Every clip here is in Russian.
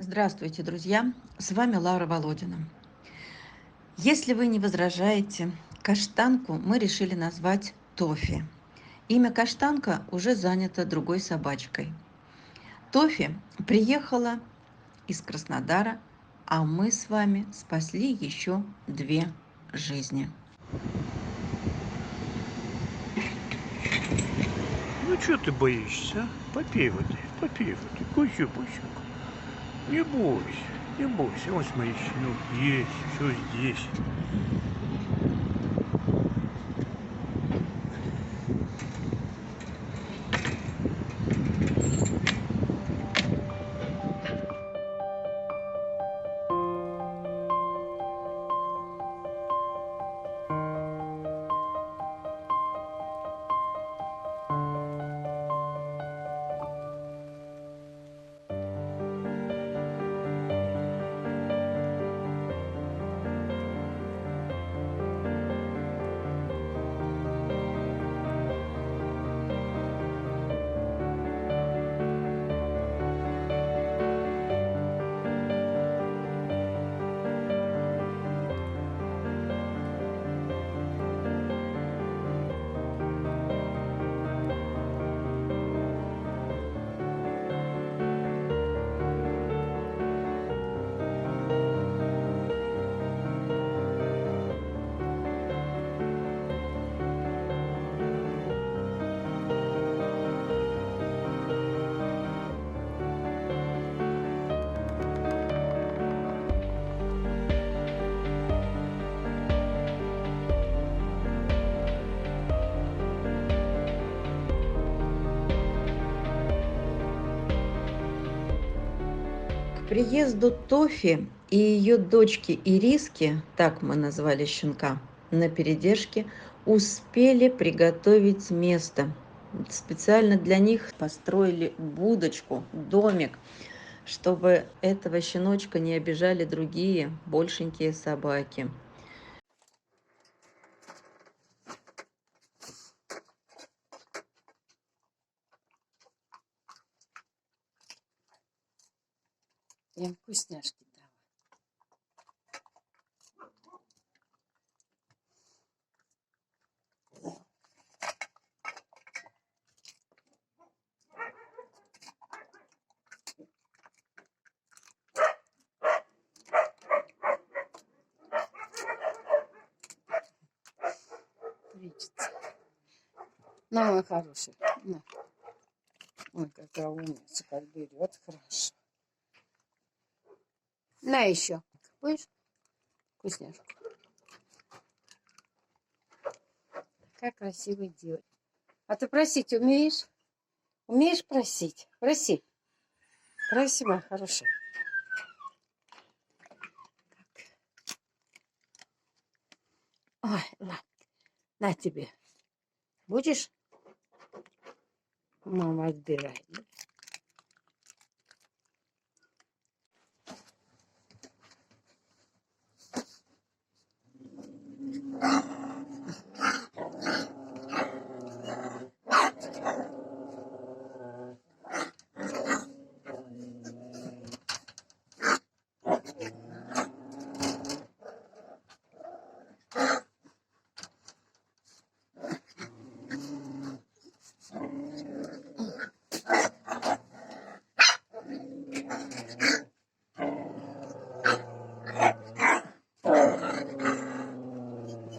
Здравствуйте, друзья! С вами Лаура Володина. Если вы не возражаете, каштанку мы решили назвать Тофи. Имя каштанка уже занято другой собачкой. Тофи приехала из Краснодара, а мы с вами спасли еще две жизни. Ну, что ты боишься, а? Попей воды, гуси-гусик. Не бойся, не бойся. Вот смотри, щенок есть, все здесь. К приезду Тофи и ее дочки Ириски, так мы назвали щенка, на передержке успели приготовить место. Специально для них построили будочку, домик, чтобы этого щеночка не обижали другие большенькие собаки. Я им вкусняшки дала. Прячется. На, мой хороший. На. Ой, какая умница, как берет хорошо. На еще. Будешь? Вкусняшку. Какая красивая девочка. А ты просить умеешь? Умеешь просить? Проси. Проси, моя хорошая. Ой, на тебе. Будешь? Мама отбирает.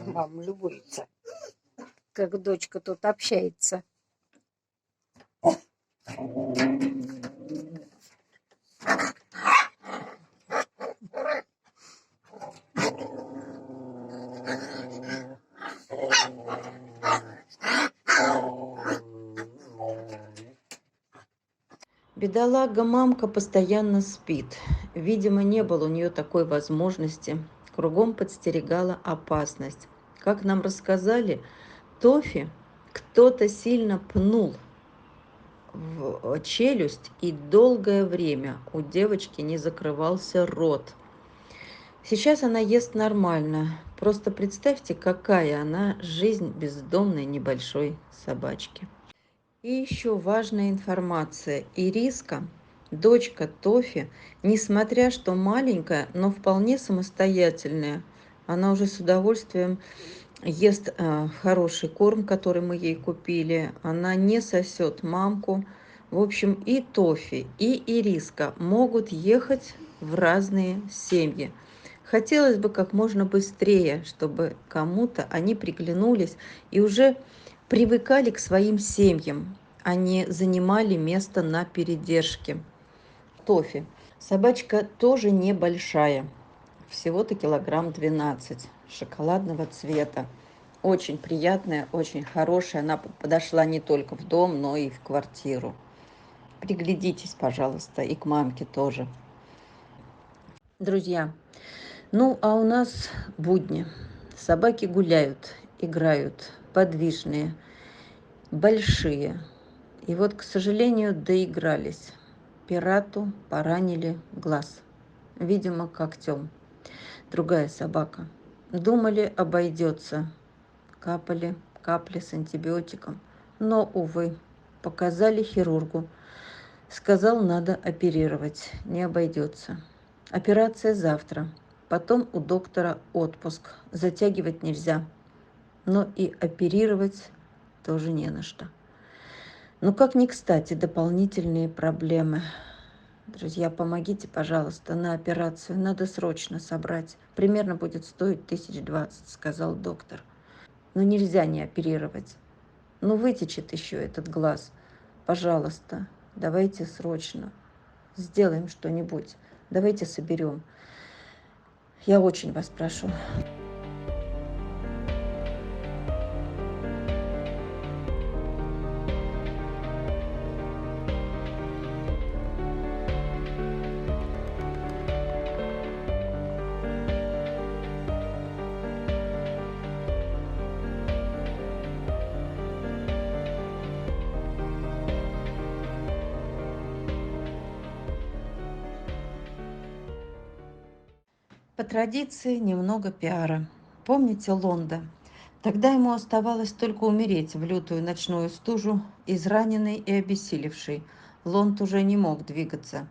Мама любуется, как дочка тут общается. Бедолага мамка постоянно спит. Видимо, не было у нее такой возможности. Кругом подстерегала опасность. Как нам рассказали, Тофи кто-то сильно пнул в челюсть, и долгое время у девочки не закрывался рот. Сейчас она ест нормально. Просто представьте, какая она жизнь бездомной небольшой собачки. И еще важная информация. Ириска Дочка Тофи, несмотря что маленькая, но вполне самостоятельная, она уже с удовольствием ест хороший корм, который мы ей купили. Она не сосет мамку. В общем, и Тофи, и Ириска могут ехать в разные семьи. Хотелось бы как можно быстрее, чтобы кому-то они приглянулись и уже привыкали к своим семьям, а не занимали место на передержке. Тофи. Собачка тоже небольшая, всего-то килограмм 12, шоколадного цвета. Очень приятная, очень хорошая. Она подошла не только в дом, но и в квартиру. Приглядитесь, пожалуйста, и к мамке тоже. Друзья, ну а у нас будни. Собаки гуляют, играют, подвижные, большие. И вот, к сожалению, доигрались. Пирату поранили глаз. Видимо, когтем. Другая собака. Думали, обойдется. Капали капли с антибиотиком. Но, увы, показали хирургу. Сказал, надо оперировать. Не обойдется. Операция завтра. Потом у доктора отпуск. Затягивать нельзя. Но и оперировать тоже не на что. Ну, как ни кстати, дополнительные проблемы. Друзья, помогите, пожалуйста, на операцию. Надо срочно собрать. Примерно будет стоить 1020, сказал доктор. Но нельзя не оперировать. Ну, вытечет еще этот глаз. Пожалуйста, давайте срочно. Сделаем что-нибудь. Давайте соберем. Я очень вас прошу. По традиции немного пиара. Помните Лонда? Тогда ему оставалось только умереть в лютую ночную стужу, израненный и обессилевший. Лонд уже не мог двигаться.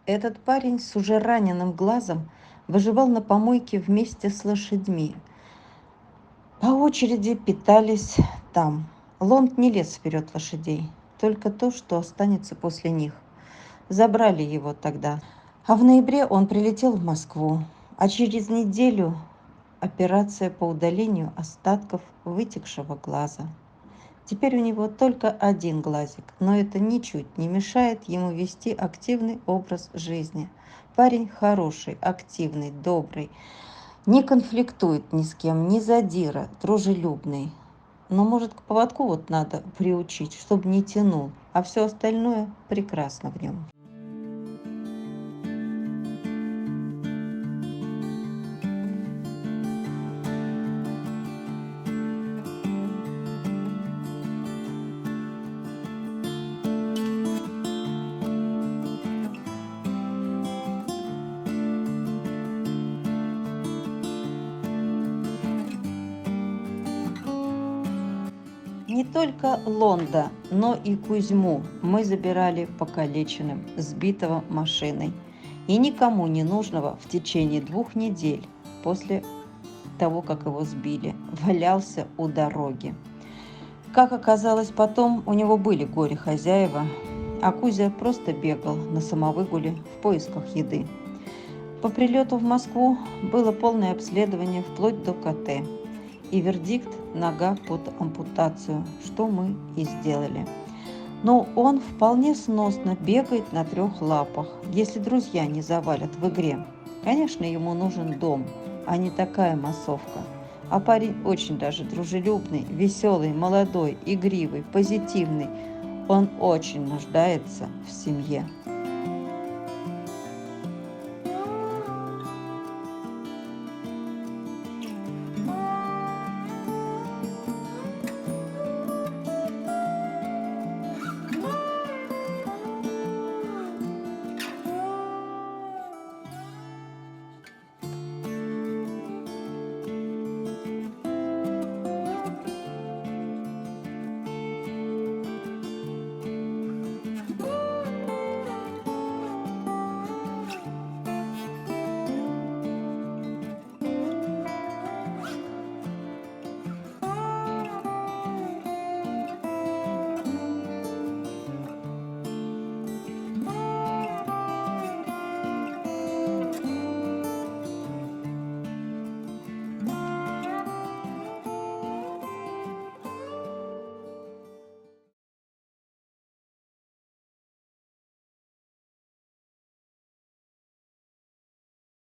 Этот парень с уже раненым глазом выживал на помойке вместе с лошадьми. По очереди питались там. Лонд не лез вперед лошадей, только то, что останется после них. Забрали его тогда. А в ноябре он прилетел в Москву. А через неделю операция по удалению остатков вытекшего глаза. Теперь у него только один глазик, но это ничуть не мешает ему вести активный образ жизни. Парень хороший, активный, добрый, не конфликтует ни с кем, не задира, дружелюбный. Но, может, к поводку вот надо приучить, чтобы не тянул, а все остальное прекрасно в нем. Не только Лонда, но и Кузьму мы забирали покалеченным, сбитого машиной. И никому не нужного в течение 2 недель после того, как его сбили, валялся у дороги. Как оказалось потом, у него были горе-хозяева, а Кузя просто бегал на самовыгуле в поисках еды. По прилету в Москву было полное обследование вплоть до КТ. И вердикт – нога под ампутацию, что мы и сделали. Но он вполне сносно бегает на 3 лапах, если друзья не завалят в игре. Конечно, ему нужен дом, а не такая массовка. А парень очень даже дружелюбный, веселый, молодой, игривый, позитивный. Он очень нуждается в семье.